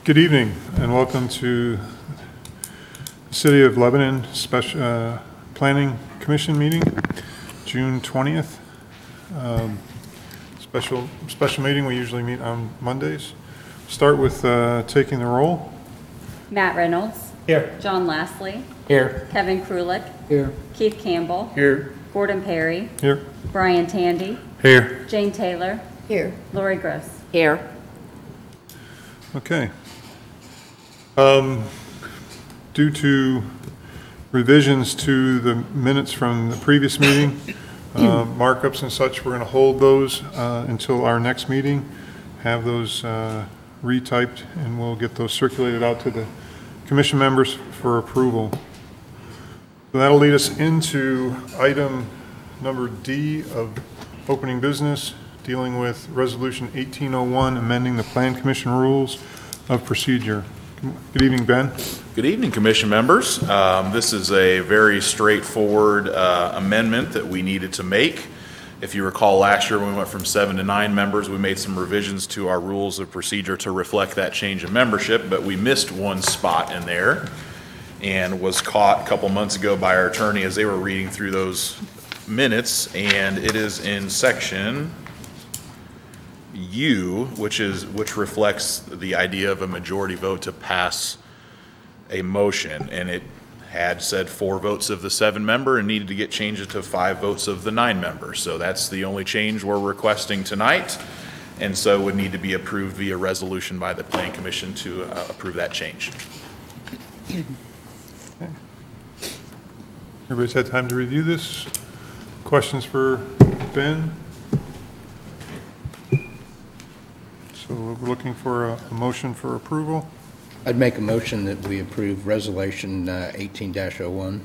Good evening and welcome to the City of Lebanon Special Planning Commission meeting, June 20th. Special meeting. We usually meet on Mondays. Start with taking the roll. Matt Reynolds. Here. John Lastly. Here. Kevin Krulik. Here. Keith Campbell. Here. Gordon Perry. Here. Brian Tandy. Here. Jane Taylor. Here. Lori Gross. Here. Okay. Due to revisions to the minutes from the previous meeting, markups and such, we're going to hold those until our next meeting, have those retyped, and we'll get those circulated out to the commission members for approval. So that'll lead us into item number D of opening business, dealing with Resolution 1801, amending the Plan Commission Rules of Procedure. Good evening, Ben. Good evening, Commission members. This is a very straightforward amendment that we needed to make. If you recall, last year when we went from 7 to 9 members, we made some revisions to our rules of procedure to reflect that change in membership, but we missed one spot in there and was caught a couple months ago by our attorney as they were reading through those minutes, and it is in section U, which reflects the idea of a majority vote to pass a motion, and it had said 4 votes of the 7 member and needed to get changed to 5 votes of the 9 members. So that's the only change we're requesting tonight, and so would need to be approved via resolution by the Plan Commission to approve that change. Okay. Everybody's had time to review this. Questions for Ben? So we're looking for a motion for approval. I'd make a motion that we approve Resolution 18-01.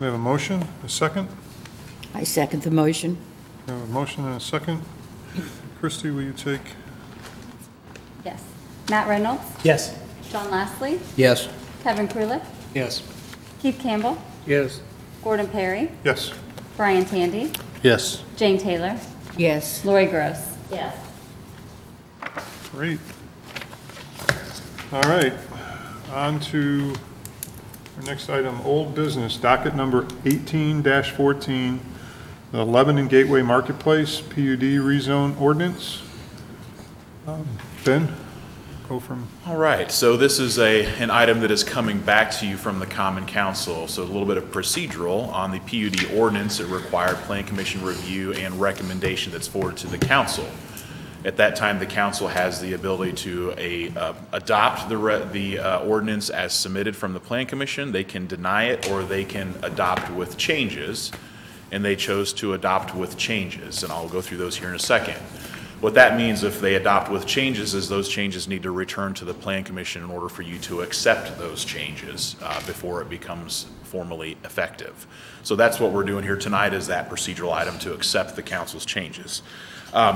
We have a motion, a second. I second the motion. We have a motion and a second. Christy, will you take? Yes. Matt Reynolds. Yes. John Lastly. Yes. Kevin Krulik. Yes. Keith Campbell. Yes. Gordon Perry. Yes. Brian Tandy. Yes. Jane Taylor. Yes. Lori Gross. Yes. Great. All right, on to our next item, old business, docket number 18-14, the Lebanon Gateway Marketplace PUD rezone ordinance. Ben, go from. All right, so this is an item that is coming back to you from the Common Council. So a little bit of procedural on the PUD ordinance. It required Plan Commission review and recommendation that's forwarded to the council. At that time, the council has the ability to adopt the ordinance as submitted from the Plan Commission. They can deny it or they can adopt with changes, and they chose to adopt with changes, and I'll go through those here in a second. What that means if they adopt with changes is those changes need to return to the Plan Commission in order for you to accept those changes before it becomes formally effective. So that's what we're doing here tonight, is that procedural item to accept the council's changes.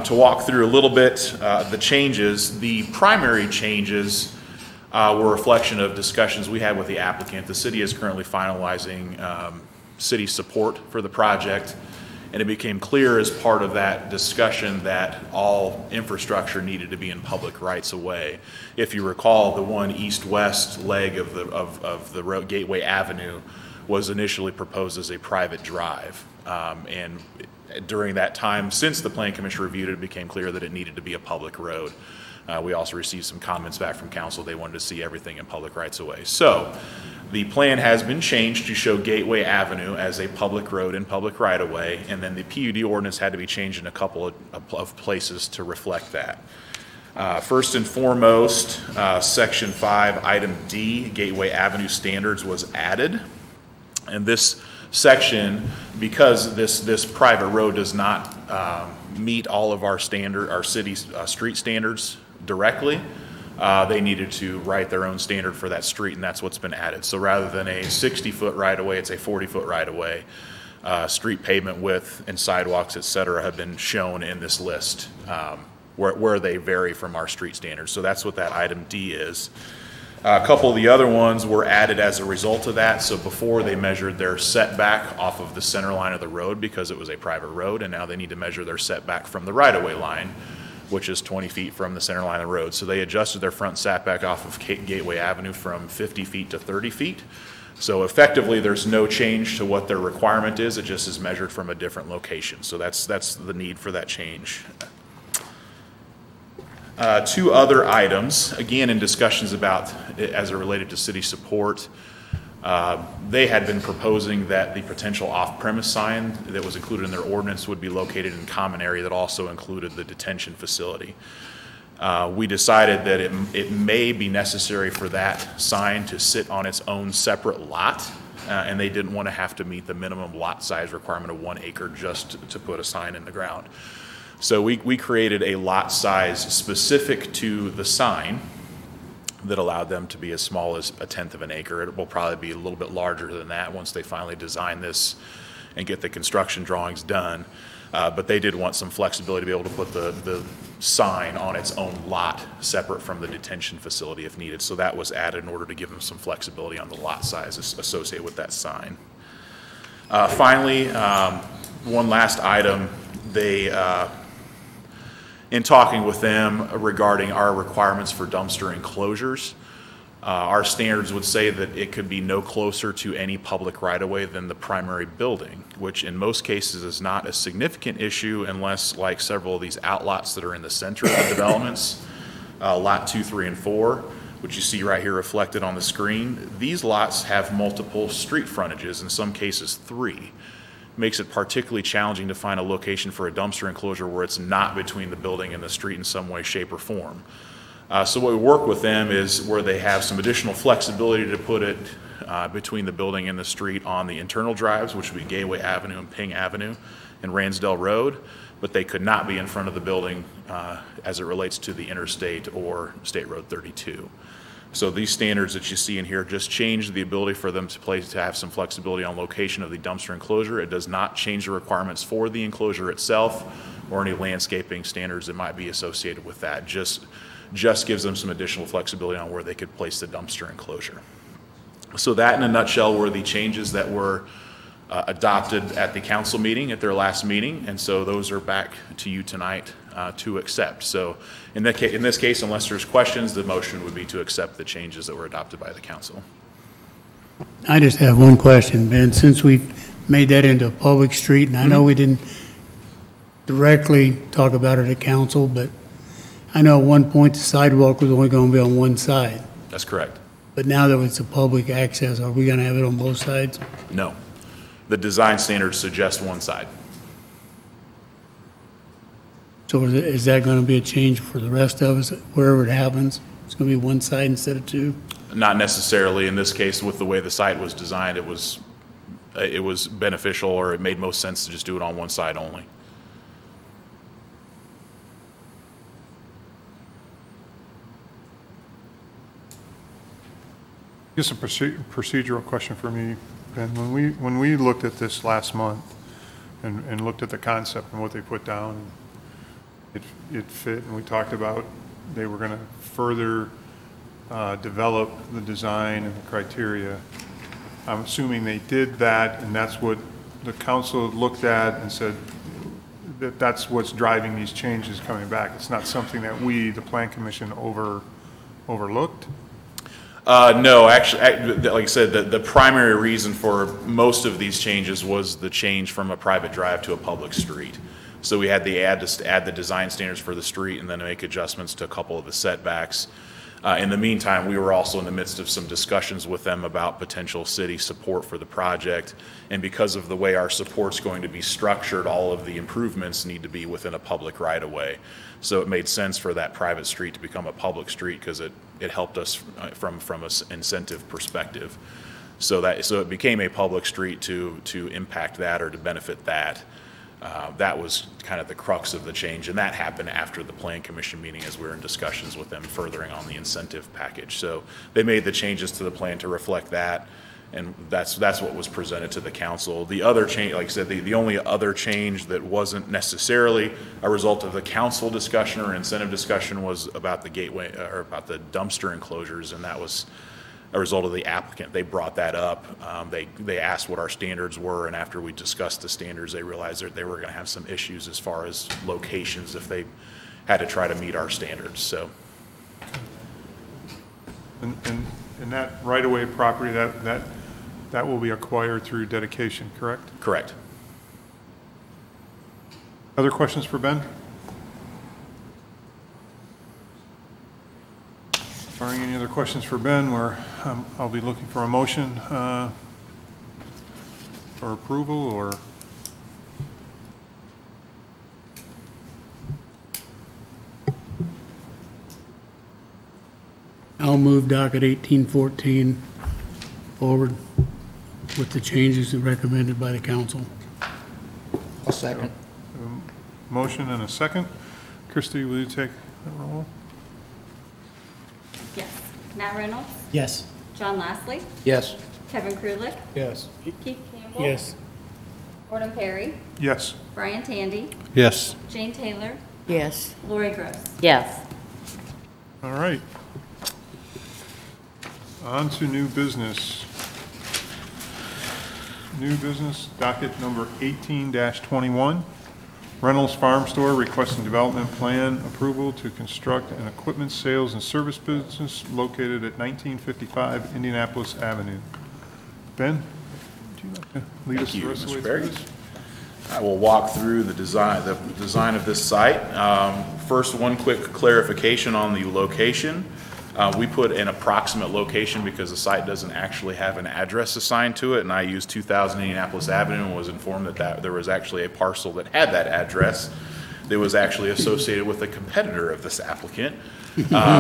To walk through a little bit the changes, the primary changes were a reflection of discussions we had with the applicant. The city is currently finalizing city support for the project, and it became clear as part of that discussion that all infrastructure needed to be in public rights of way. If you recall, the one east-west leg of the road, Gateway Avenue, was initially proposed as a private drive, and during that time, since the Plan Commission reviewed it, it became clear that it needed to be a public road. We also received some comments back from council. They wanted to see everything in public rights of way. So the plan has been changed to show Gateway Avenue as a public road in public right of way, and then the PUD ordinance had to be changed in a couple of places to reflect that. First and foremost, Section 5, Item D, Gateway Avenue Standards was added. And this section, because this private road does not meet all of our city's street standards directly, they needed to write their own standard for that street, and that's what's been added. So rather than a 60-foot right-of-way, it's a 40-foot right-of-way. Street pavement width and sidewalks, et cetera, have been shown in this list where they vary from our street standards. So that's what that item D is. A couple of the other ones were added as a result of that. So before, they measured their setback off of the center line of the road because it was a private road, and now they need to measure their setback from the right-of-way line which is 20 feet from the center line of the road. So they adjusted their front setback off of Gateway Avenue from 50 feet to 30 feet. So effectively, there's no change to what their requirement is. It just is measured from a different location. So that's the need for that change. Two other items, again, in discussions about it as it related to city support. They had been proposing that the potential off-premise sign that was included in their ordinance would be located in common area that also included the detention facility. We decided that it may be necessary for that sign to sit on its own separate lot, and they didn't want to have to meet the minimum lot size requirement of 1 acre just to put a sign in the ground. So we created a lot size specific to the sign that allowed them to be as small as 1/10 of an acre. It will probably be a little bit larger than that once they finally design this and get the construction drawings done. But they did want some flexibility to be able to put the sign on its own lot separate from the detention facility if needed. So that was added in order to give them some flexibility on the lot size associated with that sign. Finally, one last item, in talking with them regarding our requirements for dumpster enclosures, our standards would say that it could be no closer to any public right-of-way than the primary building, which in most cases is not a significant issue unless, like several of these outlots that are in the center of the developments, lot 2, 3, and 4, which you see right here reflected on the screen, these lots have multiple street frontages, in some cases 3. Makes it particularly challenging to find a location for a dumpster enclosure where it's not between the building and the street in some way, shape, or form. So what we work with them is where they have some additional flexibility to put it between the building and the street on the internal drives, which would be Gateway Avenue and Ping Avenue and Ransdell Road, but they could not be in front of the building as it relates to the interstate or State Road 32. So these standards that you see in here just change the ability for them to have some flexibility on location of the dumpster enclosure. It does not change the requirements for the enclosure itself or any landscaping standards that might be associated with that. Just gives them some additional flexibility on where they could place the dumpster enclosure. So that in a nutshell were the changes that were adopted at the council meeting at their last meeting, and so those are back to you tonight to accept. So in this case, unless there's questions, the motion would be to accept the changes that were adopted by the council. I just have one question, Ben. Since we've made that into a public street, and I know we didn't directly talk about it at council, but I know at one point the sidewalk was only going to be on one side. That's correct. But now that it's a public access, are we going to have it on both sides? No. The design standards suggest one side. So is that going to be a change for the rest of us, wherever it happens? It's going to be one side instead of two? Not necessarily. In this case, with the way the site was designed, it was beneficial, or it made most sense to just do it on one side only. Just a procedural question for me, Ben. When we looked at this last month and looked at the concept and what they put down, it fit, and we talked about they were going to further develop the design and the criteria. I'm assuming they did that, and that's what the council looked at and said that that's what's driving these changes coming back. It's not something that we, the Plan Commission, overlooked. No, actually, like I said, the primary reason for most of these changes was the change from a private drive to a public street. So we had to add the design standards for the street and then make adjustments to a couple of the setbacks. In the meantime, we were also in the midst of some discussions with them about potential city support for the project. And because of the way our support's going to be structured, all of the improvements need to be within a public right-of-way. So it made sense for that private street to become a public street because it helped us from an incentive perspective. So it became a public street to impact that or to benefit that. That was kind of the crux of the change, and that happened after the Plan Commission meeting as we were in discussions with them furthering on the incentive package. So they made the changes to the plan to reflect that, and that's what was presented to the council. The other change, like I said, the only other change that wasn't necessarily a result of the council discussion or incentive discussion was about the gateway or about the dumpster enclosures, and that was a result of the applicant. They brought that up. They asked what our standards were, and after we discussed the standards, they realized that they were going to have some issues as far as locations if they had to try to meet our standards, so. And that right-of-way property, that will be acquired through dedication, correct? Correct. Other questions for Ben? Barring any other questions for Ben, I'll be looking for a motion for approval or I'll move docket 1814 forward with the changes recommended by the council. I'll second. motion and a second. Christie, will you take the roll? Yes. Matt Reynolds, Yes. John Lastly, Yes. Kevin Krulik, Yes. Keith Campbell. Yes. Gordon Perry, Yes. Brian Tandy, Yes. Jane Taylor, Yes. Lori Gross. Yes. All right. On to new business. New business, docket number 18-21. Reynolds Farm Store requesting development plan approval to construct an equipment sales and service business located at 1955 Indianapolis Avenue. Ben, would you like to lead us Thank the you, rest of the way Mr. through Berry. this? I will walk through the design of this site. First, one quick clarification on the location. We put an approximate location because the site doesn't actually have an address assigned to it, and I used 2000 Indianapolis Avenue and was informed that there was actually a parcel that had that address that was actually associated with a competitor of this applicant.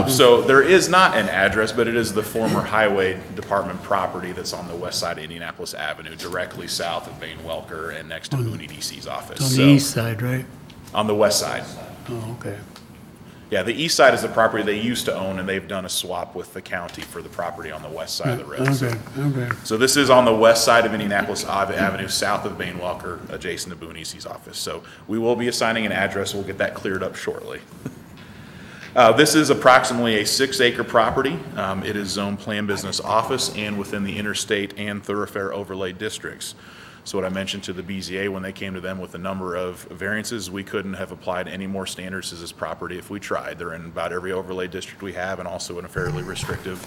So there is not an address, but it is the former Highway Department property that's on the west side of Indianapolis Avenue, directly south of Bain Welker and next to Boone DC's office. On the So, east side, right? on the west side. Oh, okay. Yeah, the east side is the property they used to own, and they've done a swap with the county for the property on the west side of the road. So- Okay, okay. So this is on the west side of Indianapolis Avenue, south of Bain Welker, adjacent to Boone EC's office. So we will be assigning an address. We'll get that cleared up shortly. This is approximately a 6-acre property. It is zoned Plan Business Office and within the interstate and thoroughfare overlay districts. So what I mentioned to the BZA when they came to them with a number of variances, we couldn't have applied any more standards to this property if we tried. They're in about every overlay district we have and also in a fairly restrictive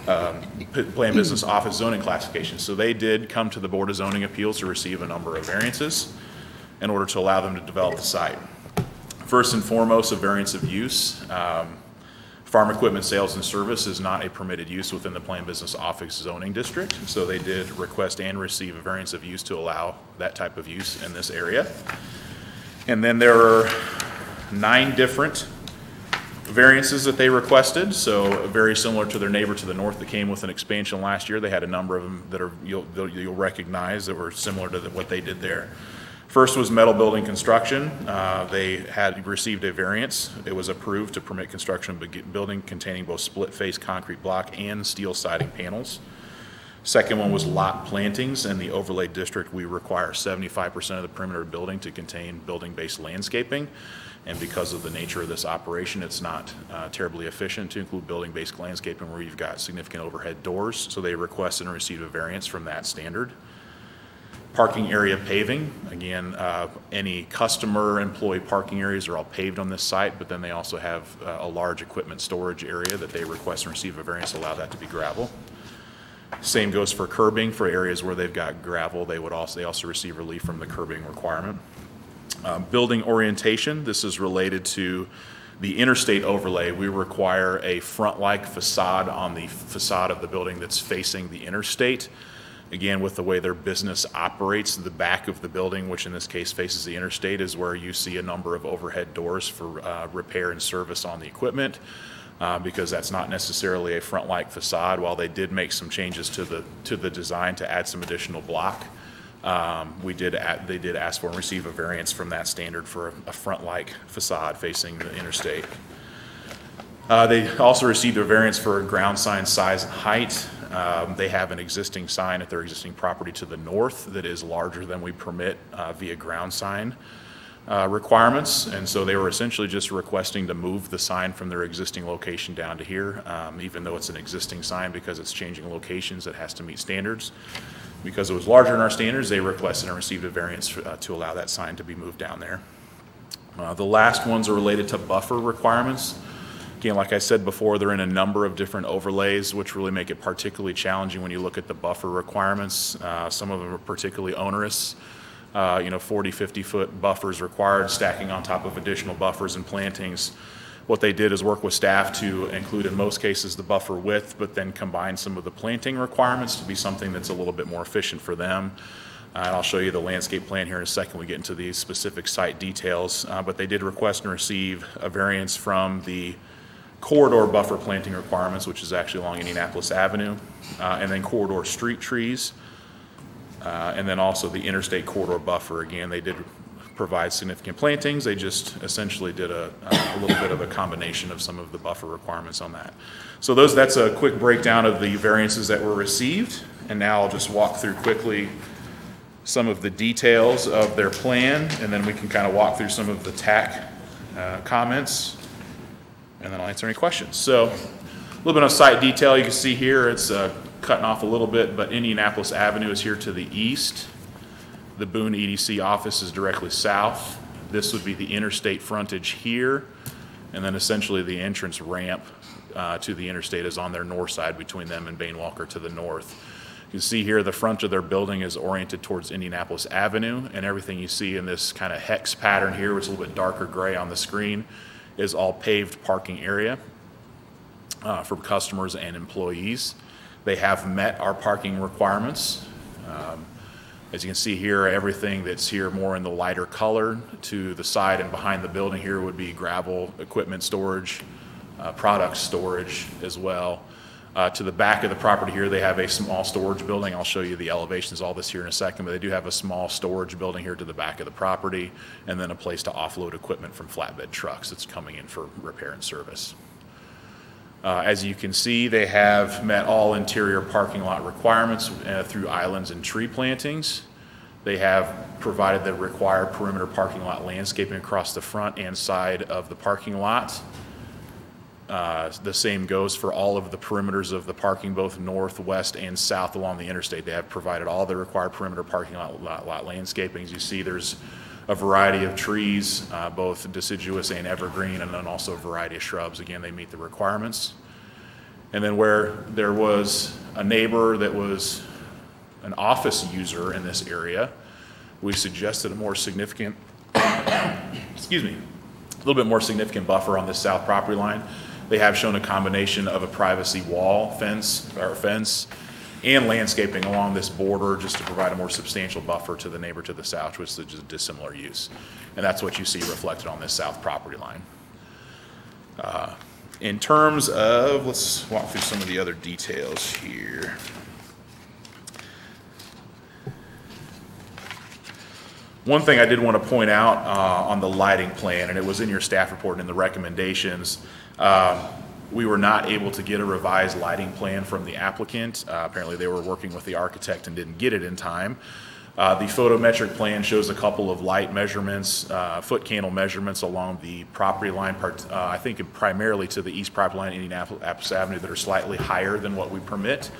Plan Business Office zoning classification. So they did come to the Board of Zoning Appeals to receive a number of variances in order to allow them to develop the site. First and foremost, a variance of use. Farm equipment sales and service is not a permitted use within the Plan Business Office zoning district, so they did request and receive a variance of use to allow that type of use in this area. And then there are 9 different variances that they requested, so very similar to their neighbor to the north that came with an expansion last year. They had a number of them that are you'll recognize that were similar to what they did there. First was metal building construction. They had received a variance. It was approved to permit construction of building containing both split-face concrete block and steel siding panels. Second one was lot plantings. In the overlay district, we require 75% of the perimeter of building to contain building-based landscaping. And because of the nature of this operation, it's not terribly efficient to include building-based landscaping where you've got significant overhead doors. So they requested and received a variance from that standard. Parking area paving, again, any customer employee parking areas are all paved on this site, but then they also have a large equipment storage area that they request and receive a variance to allow that to be gravel. Same goes for curbing. For areas where they've got gravel, they also receive relief from the curbing requirement. Building orientation, this is related to the interstate overlay. We require a front-like facade on the facade of the building that's facing the interstate. Again, with the way their business operates, the back of the building, which in this case faces the interstate, is where you see a number of overhead doors for repair and service on the equipment, because that's not necessarily a front-like facade. While they did make some changes to the design to add some additional block, they did ask for and receive a variance from that standard for a front-like facade facing the interstate. They also received a variance for ground sign size and height. They have an existing sign at their existing property to the north that is larger than we permit via ground sign requirements, and so they were essentially just requesting to move the sign from their existing location down to here, even though it's an existing sign, because it's changing locations, it has to meet standards. Because it was larger than our standards, they requested and received a variance to allow that sign to be moved down there. The last ones are related to buffer requirements. Again, like I said before, they're in a number of different overlays, which really make it particularly challenging when you look at the buffer requirements. Some of them are particularly onerous. 40, 50-foot buffers required, stacking on top of additional buffers and plantings. What they did is work with staff to include, in most cases, the buffer width, but then combine some of the planting requirements to be something that's a little bit more efficient for them. And I'll show you the landscape plan here in a second when we get into these specific site details. But they did request and receive a variance from the corridor buffer planting requirements, which is actually along Indianapolis Avenue, and then corridor street trees, and then also the interstate corridor buffer. Again, they did provide significant plantings. They just essentially did a little bit of a combination of some of the buffer requirements on that. So that's a quick breakdown of the variances that were received. And now I'll just walk through quickly some of the details of their plan, and then we can kind of walk through some of the TAC comments, and then I'll answer any questions. So a little bit of site detail. You can see here it's cutting off a little bit, but Indianapolis Avenue is here to the east. The Boone EDC office is directly south. This would be the interstate frontage here, and then essentially the entrance ramp to the interstate is on their north side between them and Bain Walker to the north. You can see here the front of their building is oriented towards Indianapolis Avenue, and everything you see in this kind of hex pattern here, which is a little bit darker gray on the screen, is all paved parking area for customers and employees. They have met our parking requirements. As you can see here, everything that's here more in the lighter color to the side and behind the building here would be gravel, equipment storage, product storage as well. To the back of the property here, they have a small storage building. I'll show you the elevations, all this here in a second, but they do have a small storage building here to the back of the property, and then a place to offload equipment from flatbed trucks that's coming in for repair and service. As you can see, they have met all interior parking lot requirements through islands and tree plantings. They have provided the required perimeter parking lot landscaping across the front and side of the parking lot. The same goes for all of the perimeters of the parking, both north, west, and south along the interstate. They have provided all the required perimeter parking lot landscaping. As you see, there's a variety of trees, both deciduous and evergreen, and then also a variety of shrubs. Again, they meet the requirements. And then where there was a neighbor that was an office user in this area, we suggested a more significant, excuse me, a little bit more significant buffer on this south property line. They have shown a combination of a privacy wall fence and landscaping along this border just to provide a more substantial buffer to the neighbor to the south, which is a dissimilar use. And that's what you see reflected on this south property line. In terms of, let's walk through some of the other details here. One thing I did want to point out on the lighting plan, and it was in your staff report and in the recommendations, we were not able to get a revised lighting plan from the applicant. Apparently they were working with the architect and didn't get it in time. The photometric plan shows a couple of light measurements, foot candle measurements along the property line, I think primarily to the east property line, Indianapolis Avenue, that are slightly higher than what we permit.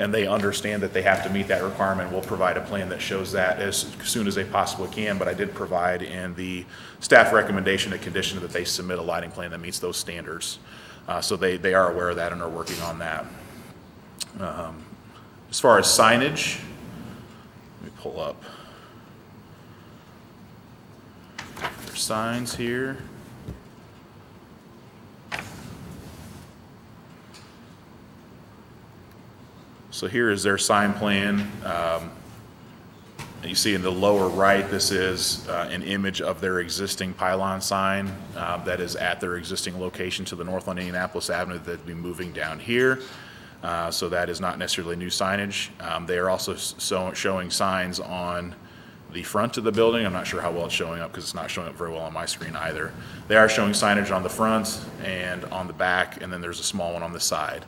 And they understand that they have to meet that requirement. We'll provide a plan that shows that as soon as they possibly can, but I did provide in the staff recommendation a condition that they submit a lighting plan that meets those standards. So they are aware of that and are working on that. As far as signage, let me pull up their signs here. So here is their sign plan. You see in the lower right, this is an image of their existing pylon sign that is at their existing location to the north on Indianapolis Avenue that will be moving down here. So that is not necessarily new signage. They are also showing signs on the front of the building. I'm not sure how well it's showing up because it's not showing up very well on my screen either. They are showing signage on the front and on the back, and then there's a small one on the side.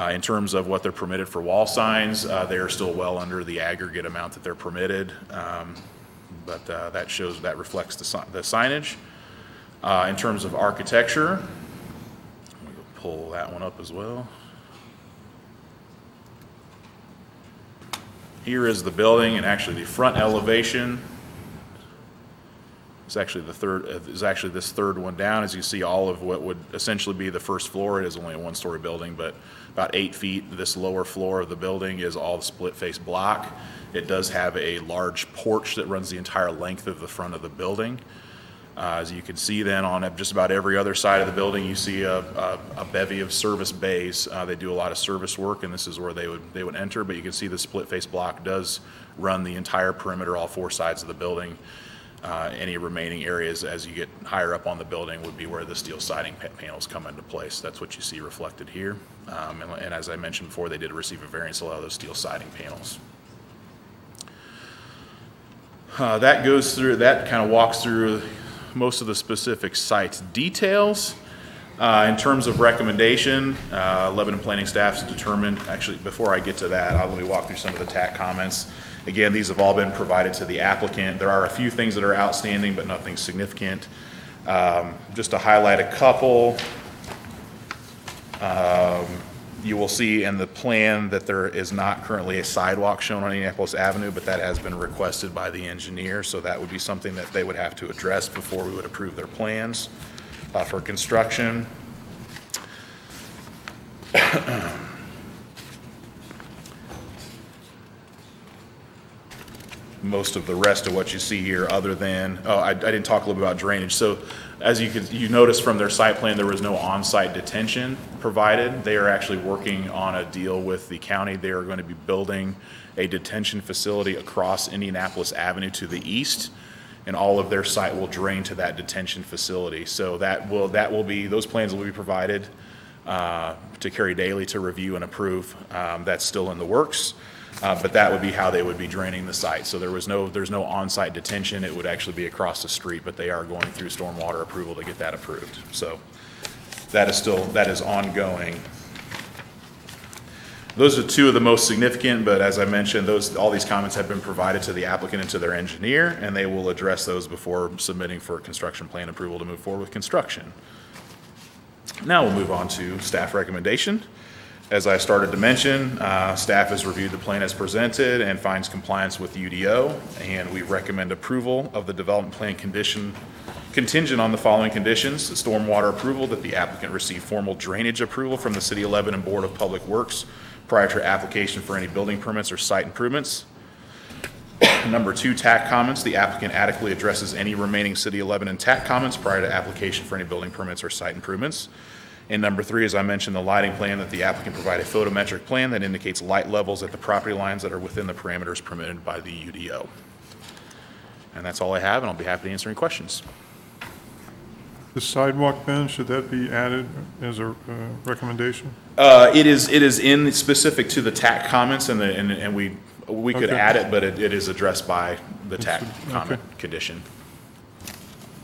In terms of what they're permitted for wall signs, they are still well under the aggregate amount that they're permitted, but that reflects the signage. In terms of architecture, let me pull that one up as well. Here is the building, and actually the front elevation. It's actually this third one down. As you see, all of what would essentially be the first floor, it is only a one-story building, but about 8 feet, this lower floor of the building is all the split-face block. It does have a large porch that runs the entire length of the front of the building. As you can see then on just about every other side of the building, you see a bevy of service bays. They do a lot of service work, and this is where they would enter, but you can see the split-face block does run the entire perimeter, all 4 sides of the building. Any remaining areas as you get higher up on the building would be where the steel siding panels come into place. That's what you see reflected here. And as I mentioned before, they did receive a variance to allow those steel siding panels. That kind of walks through most of the specific site details. In terms of recommendation, Lebanon Planning staff's determined, actually before I get to that, let me walk through some of the TAC comments. Again, these have all been provided to the applicant. There are a few things that are outstanding, but nothing significant. Just to highlight a couple, you will see in the plan that there is not currently a sidewalk shown on Indianapolis Avenue, but that has been requested by the engineer, so that would be something that they would have to address before we would approve their plans for construction. Most of the rest of what you see here, other than, I didn't talk a little bit about drainage. So as you notice from their site plan, there was no on-site detention provided. They are actually working on a deal with the county. They are going to be building a detention facility across Indianapolis Avenue to the east, and all of their site will drain to that detention facility. So those plans will be provided to Kerry Daly to review and approve. That's still in the works. But that would be how they would be draining the site. So there's no on-site detention. It would actually be across the street, but they are going through stormwater approval to get that approved. So that is ongoing. Those are 2 of the most significant, but as I mentioned, all these comments have been provided to the applicant and to their engineer, and they will address those before submitting for construction plan approval to move forward with construction. Now we'll move on to staff recommendation. As I started to mention, staff has reviewed the plan as presented and finds compliance with UDO, and we recommend approval of the development plan contingent on the following conditions: the stormwater approval, that the applicant receive formal drainage approval from the City of Lebanon Board of Public Works prior to application for any building permits or site improvements. Number 2, TAC comments. The applicant adequately addresses any remaining City of Lebanon TAC comments prior to application for any building permits or site improvements. And number 3, as I mentioned, the lighting plan, that the applicant provide a photometric plan that indicates light levels at the property lines that are within the parameters permitted by the UDO. And that's all I have, and I'll be happy to answer any questions. The sidewalk, Ben, should that be added as a recommendation? It is in specific to the TAC comments, and we could Okay. add it, but it is addressed by the TAC comment Okay. condition.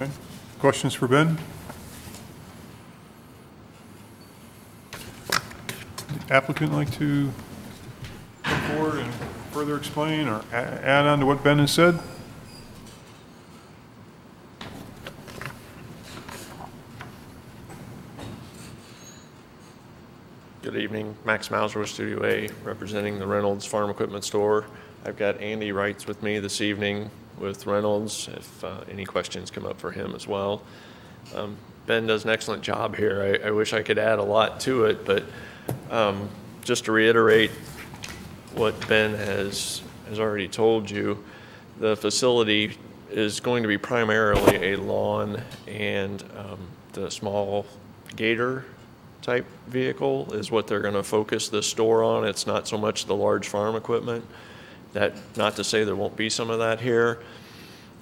Okay. Questions for Ben? The applicant like to come forward and further explain or add on to what Ben has said? Good evening, Max Mauser with Studio A, representing the Reynolds Farm Equipment Store. I've got Andy Wrights with me this evening with Reynolds, if any questions come up for him as well. Ben does an excellent job here. I wish I could add a lot to it, but just to reiterate what Ben has already told you, the facility is going to be primarily a lawn and the small gator type vehicle is what they're going to focus the store on. It's not so much the large farm equipment. That, not to say there won't be some of that here.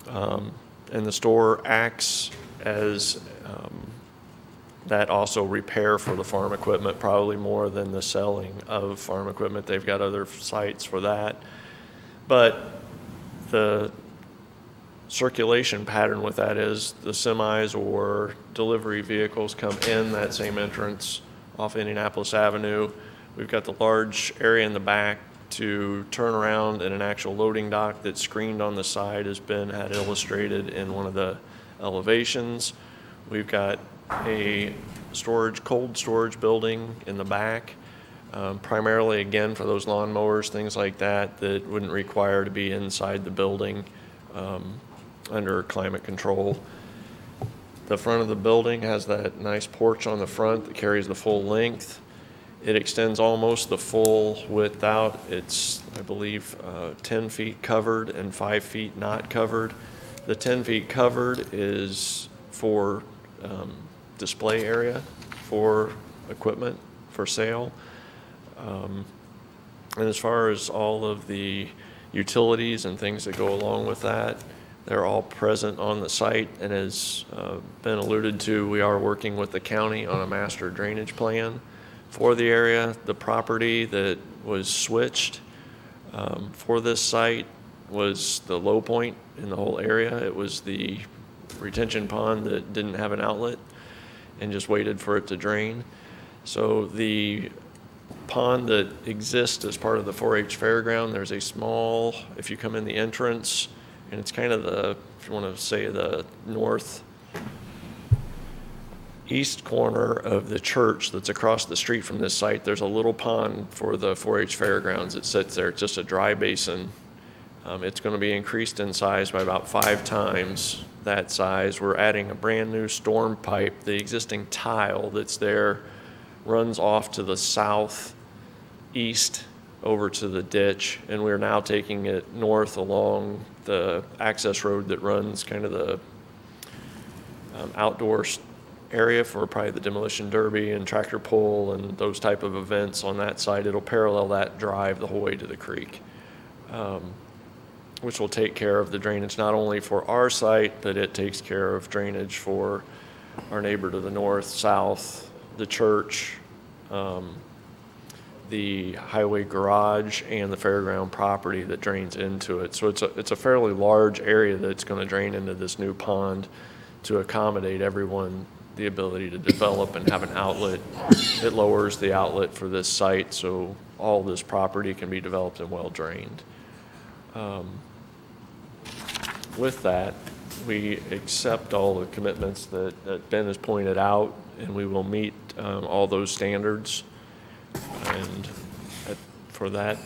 And the store acts as that also repair for the farm equipment, probably more than the selling of farm equipment. They've got other sites for that. But the circulation pattern with that is the semis or delivery vehicles come in that same entrance off Indianapolis Avenue. We've got the large area in the back to turn around, and an actual loading dock that's screened on the side has been illustrated in one of the elevations. We've got a cold storage building in the back, primarily again for those lawnmowers, things like that, that wouldn't require to be inside the building. under climate control. The front of the building has that nice porch on the front that carries the full length. It extends almost the full width out. It's, I believe, 10 feet covered and 5 feet not covered. The 10 feet covered is for display area for equipment for sale. And as far as all of the utilities and things that go along with that, they're all present on the site, and as been alluded to, we are working with the county on a master drainage plan for the area. The property that was switched for this site was the low point in the whole area. It was the retention pond that didn't have an outlet and just waited for it to drain. So the pond that exists as part of the 4-H fairground, there's a small, if you come in the entrance, and it's kind of the, if you want to say, the northeast corner of the church that's across the street from this site. There's a little pond for the 4-H fairgrounds that sits there. It's just a dry basin. It's going to be increased in size by about 5 times that size. We're adding a brand new storm pipe. The existing tile that's there runs off to the southeast over to the ditch, and we're now taking it north along the access road that runs kind of the outdoor area for probably the demolition derby and tractor pull and those type of events on that side. It'll parallel that drive the whole way to the creek, which will take care of the drainage not only for our site, but it takes care of drainage for our neighbor to the north, south, the church, the highway garage, and the fairground property that drains into it. So it's a fairly large area that's going to drain into this new pond to accommodate everyone the ability to develop and have an outlet. It lowers the outlet for this site, so all this property can be developed and well drained. With that, we accept all the commitments that Ben has pointed out, and we will meet all those standards. And for that,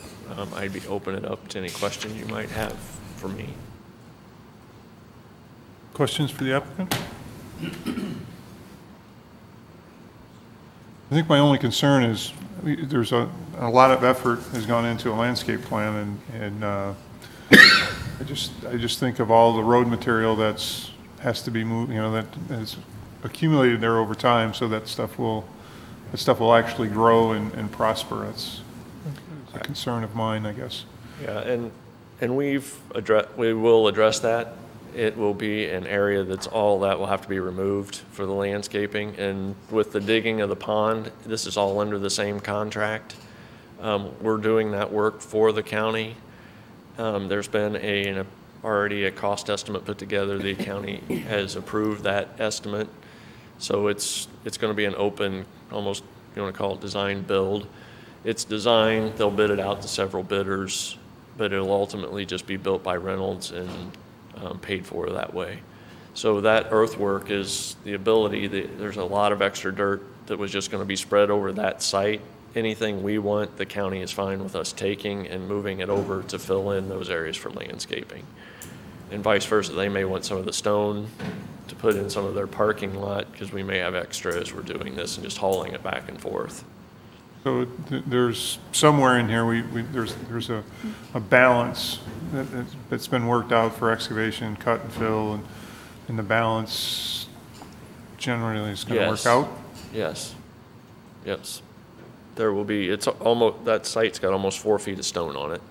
I'd be open it up to any questions you might have for me. Questions for the applicant? I think my only concern is there's a lot of effort has gone into a landscape plan, and I just think of all the road material has to be moved, that has accumulated there over time, so that stuff will actually grow and prosper. That's a concern of mine, I guess. Yeah, and we will address that. It will be an area that's all that will have to be removed for the landscaping. And with the digging of the pond, this is all under the same contract. We're doing that work for the county. There's been already a cost estimate put together. The county has approved that estimate. So it's going to be an open, almost, you want to call it design build. It's designed, they'll bid it out to several bidders, but it'll ultimately just be built by Reynolds and paid for that way. So that earthwork is the ability, there's a lot of extra dirt that was just going to be spread over that site. Anything we want, the county is fine with us taking and moving it over to fill in those areas for landscaping. And vice versa, they may want some of the stone to put in some of their parking lot, because we may have extra as we're doing this and just hauling it back and forth. So there's somewhere in here, there's a balance that's been worked out for excavation, cut and fill, and the balance generally is going to work out? Yes. Yes. There will be, that site's got almost 4 feet of stone on it.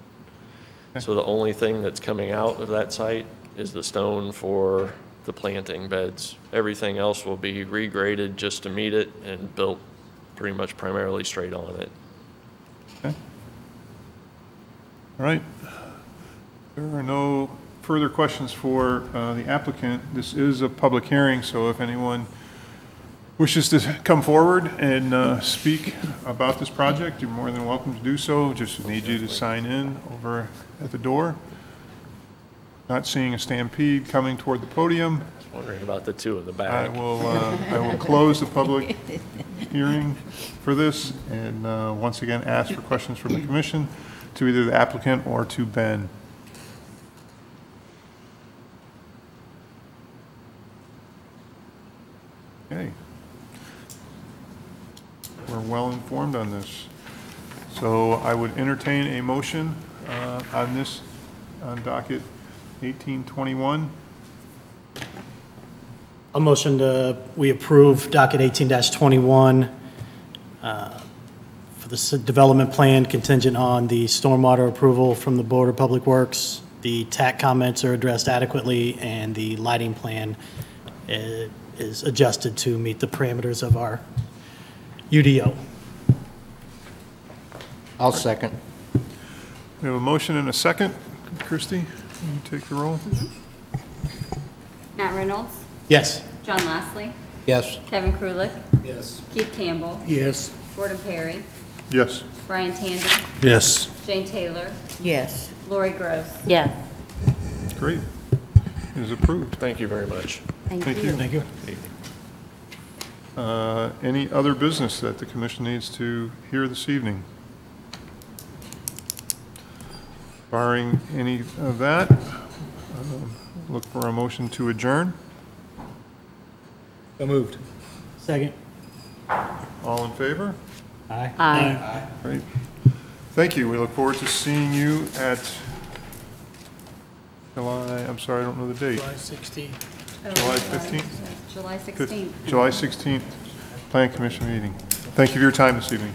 Okay. So the only thing that's coming out of that site is the stone for the planting beds. Everything else will be regraded just to meet it and built pretty much primarily straight on it. Okay. All right. There are no further questions for the applicant. This is a public hearing, so if anyone wishes to come forward and speak about this project, you're more than welcome to do so. Just need you to sign in over at the door. Not seeing a stampede coming toward the podium. Wondering about the two in the back. I will close the public hearing for this, and once again ask for questions from the commission to either the applicant or to Ben. Okay. We're well informed on this. So I would entertain a motion on this, on docket 1821. A motion we approve docket 18-21 for the development plan contingent on the stormwater approval from the Board of Public Works. The TAC comments are addressed adequately, and the lighting plan is adjusted to meet the parameters of our UDO. I'll second. We have a motion and a second. Christie, will you take the roll? Matt Reynolds, Yes. John Lastly, Yes. Kevin Krulik, Yes. Keith Campbell, Yes. Gordon Perry, Yes. Brian Tandy, Yes. Jane Taylor, Yes. Lori Gross. Yes. Great. It is approved. Thank you very much. Thank you. Thank you. Any other business that the commission needs to hear this evening? Barring any of that, look for a motion to adjourn. So moved. Second. All in favor? Aye. Aye. Great. Thank you. We look forward to seeing you at July, I'm sorry, I don't know the date. July 16. July 15th? July 16th. July 16th, Plan Commission meeting. Thank you for your time this evening.